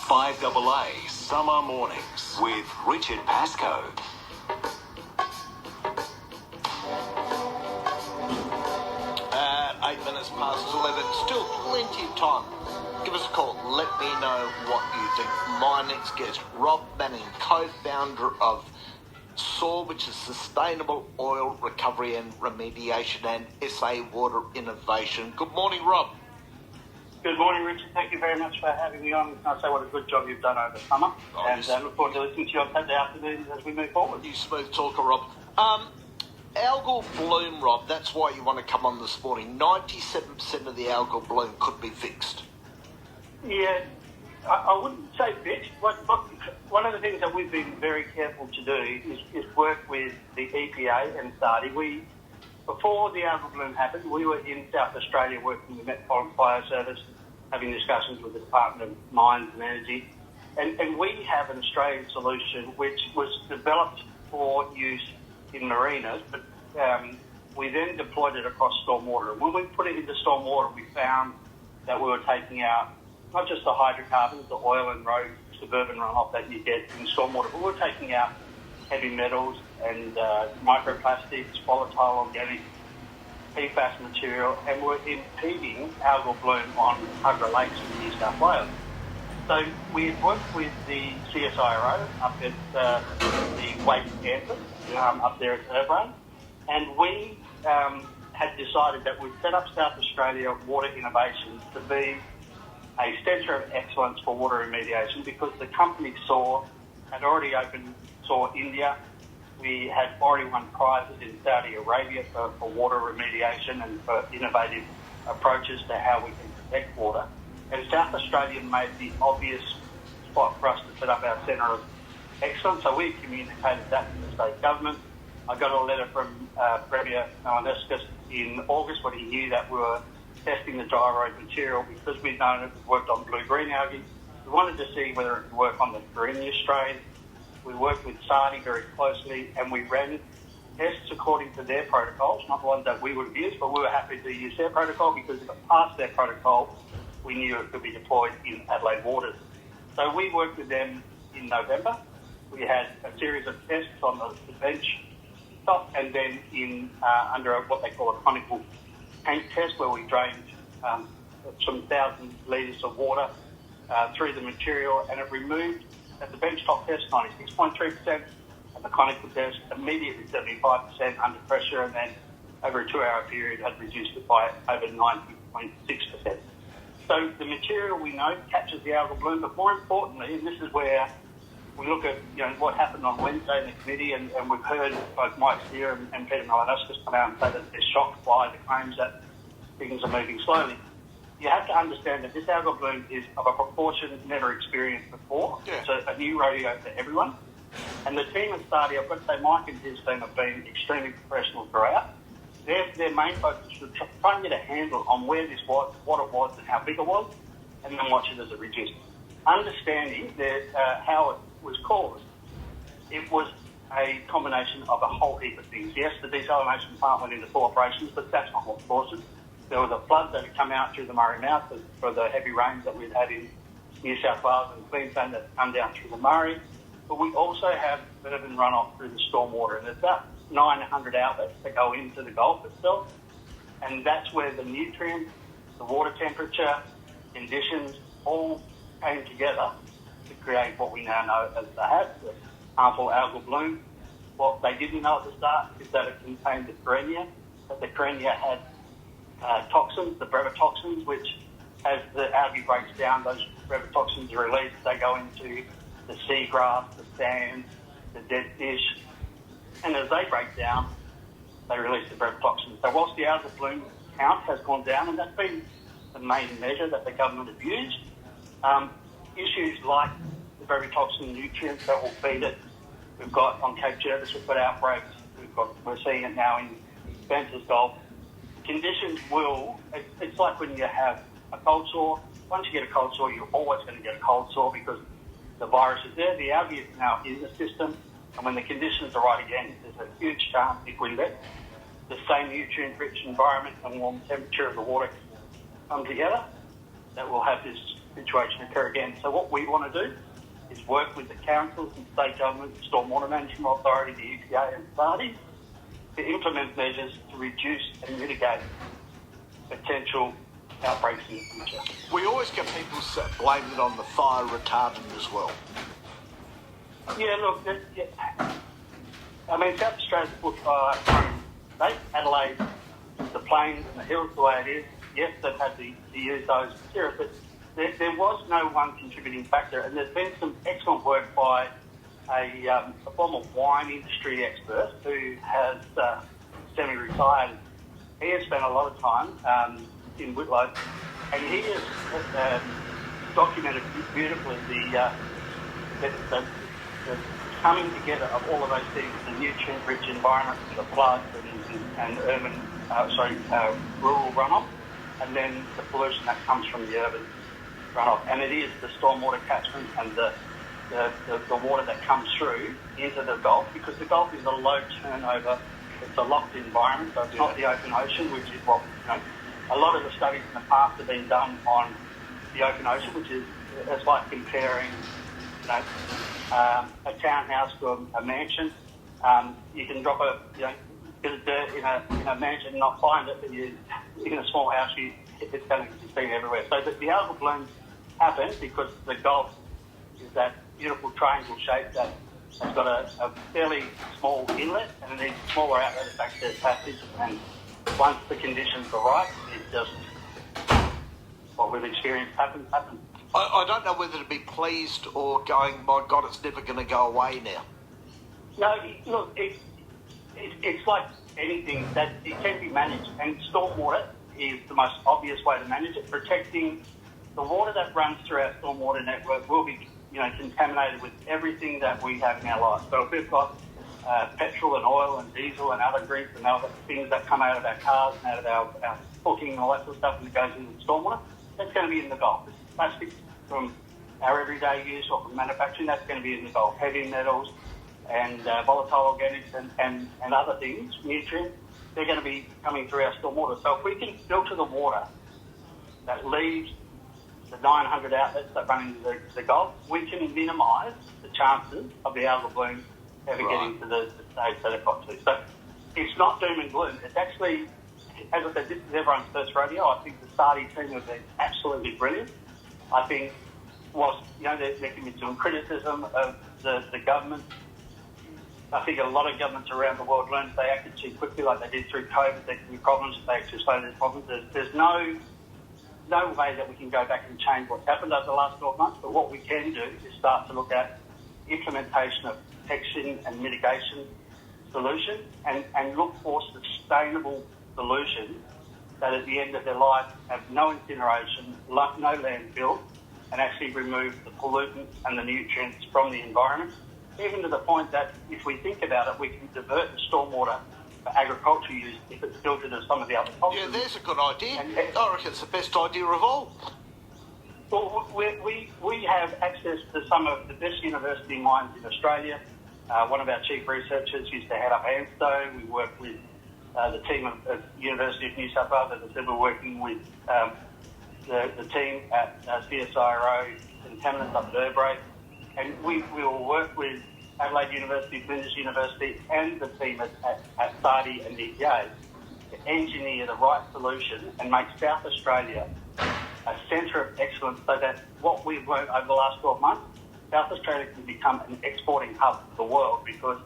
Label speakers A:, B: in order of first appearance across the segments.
A: 5AA Summer Mornings with Richard Pascoe.
B: 8 minutes past 11. Still plenty of time. Give us a call. Let me know what you think. My next guest, Rob Manning, co-founder of SOAR, which is Sustainable Oil Recovery and Remediation, and SA Water Innovation. Good morning, Rob.
C: Good morning, Richard. Thank you very much for having me on. I say what a good job you've done over summer, and look forward to listening to you on Saturday afternoons as we move forward.
B: You smooth talker, Rob. Algal bloom, Rob, that's why you want to come on this morning. 97% of the algal bloom could be fixed.
C: Yeah, I wouldn't say fixed. One of the things that we've been very careful to do is work with the EPA and SARDI. Before the algal bloom happened, we were in South Australia working with Metropolitan Fire Service, having discussions with the Department of Mines and Energy. And we have an Australian solution which was developed for use in marinas, but we then deployed it across stormwater. And when we put it into stormwater, we found that we were taking out not just the hydrocarbons, the oil and road suburban runoff that you get in stormwater, but we were taking out heavy metals and microplastics, volatile organic PFAS material, and we're impeding algal bloom on Tuggerah Lakes in New South Wales. So we had worked with the CSIRO up at the Waste campus up there at Irvine, and we had decided that we'd set up South Australia Water Innovation to be a centre of excellence for water remediation, because the company SOAR had already opened SOAR India. We had already won prizes in Saudi Arabia for water remediation and for innovative approaches to how we can protect water. And South Australia made the obvious spot for us to set up our centre of excellence. So we communicated that to the state government. I got a letter from Premier Ioannidis in August when he knew that we were testing the dry road material, because we'd known it worked on blue-green algae. We wanted to see whether it could work on the Carenia strain. We worked with SARDI very closely, and we ran tests according to their protocols, not the ones that we would have used, but we were happy to use their protocol, because if it passed their protocol, we knew it could be deployed in Adelaide waters. So we worked with them in November. We had a series of tests on the bench top, and then in under what they call a conical tank test, where we drained some 1,000 litres of water through the material, and it removed, at the benchtop test, 96.3%, and the conical test immediately 75% under pressure, and then over a 2-hour period had reduced it by over 90.6%. So the material, we know, captures the algal bloom, but more importantly, and this is where we look at what happened on Wednesday in the committee, and we've heard both Mike Steer and Peter Ioannidis come out and say that they're shocked by the claims that things are moving slowly. You have to understand that this algal bloom is of a proportion never experienced before. Yeah. It's a new rodeo for everyone. And the team at SARDI, I've got to say, Mike and his team have been extremely professional throughout. Their main focus was trying to get a handle on where this was, what it was, and how big it was, and then watch it as it reduced. Understanding how it was caused, it was a combination of a whole heap of things. Yes, the desalination plant went into full operations, but that's not what caused it. There was a flood that had come out through the Murray Mouth for the heavy rains that we've had in New South Wales and Queensland that come down through the Murray. But we also have urban runoff through the stormwater, and there's about 900 outlets that go into the Gulf itself, and that's where the nutrients, the water temperature, conditions all came together to create what we now know as the HAB, the harmful algal bloom. What they didn't know at the start is that it contained the Carenia, that the Carenia had toxins, the brevetoxins, which as the algae breaks down, those brevetoxins are released. They go into the seagrass, the sand, the dead fish, and as they break down, they release the brevetoxins. So whilst the algal bloom count has gone down, and that's been the main measure that the government have used, issues like the brevetoxin nutrients that will feed it, we've got on Cape Jervis, we've got outbreaks, we're seeing it now in Spencer's Gulf. Conditions it's like when you have a cold sore. Once you get a cold sore, you're always going to get a cold sore because the virus is there, the algae is now in the system, and when the conditions are right again, there's a huge chance if we let the same nutrient-rich environment and warm temperature of the water come together, that we'll have this situation occur again. So what we want to do is work with the councils and state governments, Stormwater Management Authority, the EPA and SARDI to implement measures to reduce and mitigate potential outbreaks in the future.
B: We always get people blaming it on the fire retardant as well.
C: Yeah, look, I mean, South Australia's bushfire state, Adelaide, the plains and the hills the way it is, yes, they've had to use those materials, but there was no one contributing factor, and there's been some excellent work by a former wine industry expert who has semi-retired. He has spent a lot of time in Whitlow, and he has documented beautifully the coming together of all of those things, the nutrient-rich environment, the floods and urban, rural runoff, and then the pollution that comes from the urban runoff. And it is the stormwater catchment and the water that comes through into the Gulf, because the Gulf is a low turnover, it's a locked environment, so it's not the open ocean, which is what, a lot of the studies in the past have been done on the open ocean, which is, it's like comparing, a townhouse to a mansion. You can drop a bit of dirt in a mansion and not find it, but in a small house, it's going to be seen everywhere. So the algal blooms happen because the Gulf is that beautiful triangle shape that has got a fairly small inlet and it needs a smaller outlet of access passage. And once the conditions are right, it just, what we've experienced happens.
B: I don't know whether to be pleased or going, my God, it's never going to go away now.
C: No, look, it's like anything that it can be managed, and stormwater is the most obvious way to manage it. Protecting the water that runs through our stormwater network will be, contaminated with everything that we have in our lives. So if we've got petrol and oil and diesel and other grease and other things that come out of our cars and out of our cooking and all that sort of stuff, and it goes into the stormwater, that's going to be in the Gulf. Plastics from our everyday use or from manufacturing, that's going to be in the Gulf. Heavy metals and volatile organics and other things, nutrients, they're going to be coming through our stormwater. So if we can filter the water that leaves the 900 outlets that run into the Gulf, we can minimise the chances of the algal bloom ever getting to the stage that it got to. So it's not doom and gloom. It's actually, as I said, this is everyone's first rodeo. I think the SARDI team have been absolutely brilliant. I think whilst, there can be some criticism of the government, I think a lot of governments around the world learned they acted too quickly, like they did through COVID. There can be problems if they actually slow their problems. There's no way that we can go back and change what's happened over the last 12 months, but what we can do is start to look at implementation of protection and mitigation solutions and look for sustainable solutions that at the end of their life have no incineration, no landfill, and actually remove the pollutants and the nutrients from the environment, even to the point that if we think about it, we can divert the stormwater for agricultural use if it's filtered as some of the other cultures.
B: Yeah, there's a good idea. I reckon it's the best idea of all.
C: Well, we have access to some of the best university minds in Australia. One of our chief researchers used to head up ANSTO. We work with the team of University of New South Wales. As I said, we're working with the team at CSIRO Contaminants up at Irbrae. And we will work with Adelaide University, Flinders University, and the team at SARDI and EPA to engineer the right solution and make South Australia a centre of excellence so that what we've learned over the last 12 months, South Australia can become an exporting hub for the world, because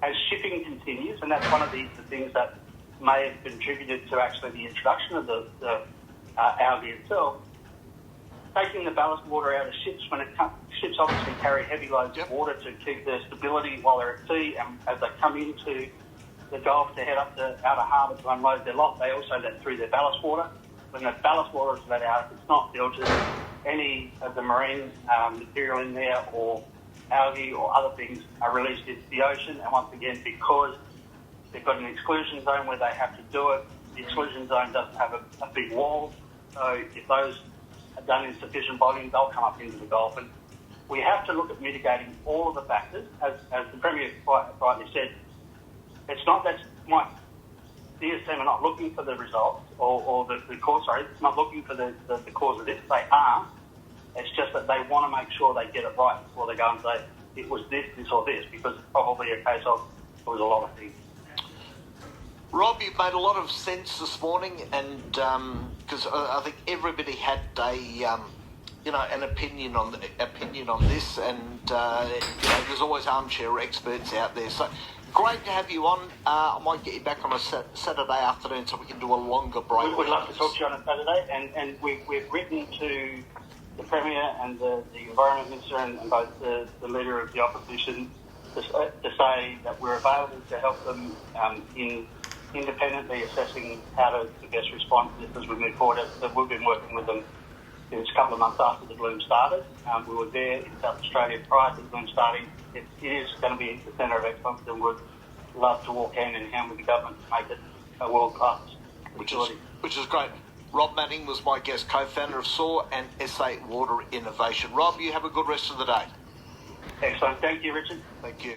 C: as shipping continues, and that's one of the things that may have contributed to actually the introduction of the algae itself, taking the ballast water out of ships when it comes. Ships obviously carry heavy loads of water to keep their stability while they're at sea, and as they come into the Gulf to head up to outer harbour to unload their lot, they also let through their ballast water. When the ballast water is let out, it's not filtered. Any of the marine material in there or algae or other things are released into the ocean, and once again, because they've got an exclusion zone where they have to do it, the exclusion zone doesn't have a big wall, so if those are done in sufficient volume, they'll come up into the Gulf. And we have to look at mitigating all of the factors. As the Premier quite rightly said, it's not that my DSM are not looking for the results or the cause, sorry, it's not looking for the cause of this. They are, It's just that they want to make sure they get it right before they go and say it was this, this or this, because it's probably a case of it was a lot of things.
B: Rob, you've made a lot of sense this morning, and because I think everybody had an opinion on this, and there's always armchair experts out there. So great to have you on. I might get you back on a Saturday afternoon so we can do a longer break.
C: We'd love to talk to you on a Saturday, and we've written to the Premier and the Environment Minister and both the Leader of the Opposition to say that we're available to help them in independently assessing how to best respond to this as we move forward. We've been working with them since a couple of months after the bloom started. We were there in South Australia prior to the bloom starting. It is going to be the centre of excellence, and we'd love to walk hand in hand with the government to make it a world-class facility.
B: Which is great. Rob Manning was my guest, co-founder of SOAR and SA Water Innovation. Rob, you have a good rest of the day.
C: Excellent. Thank you, Richard.
B: Thank you.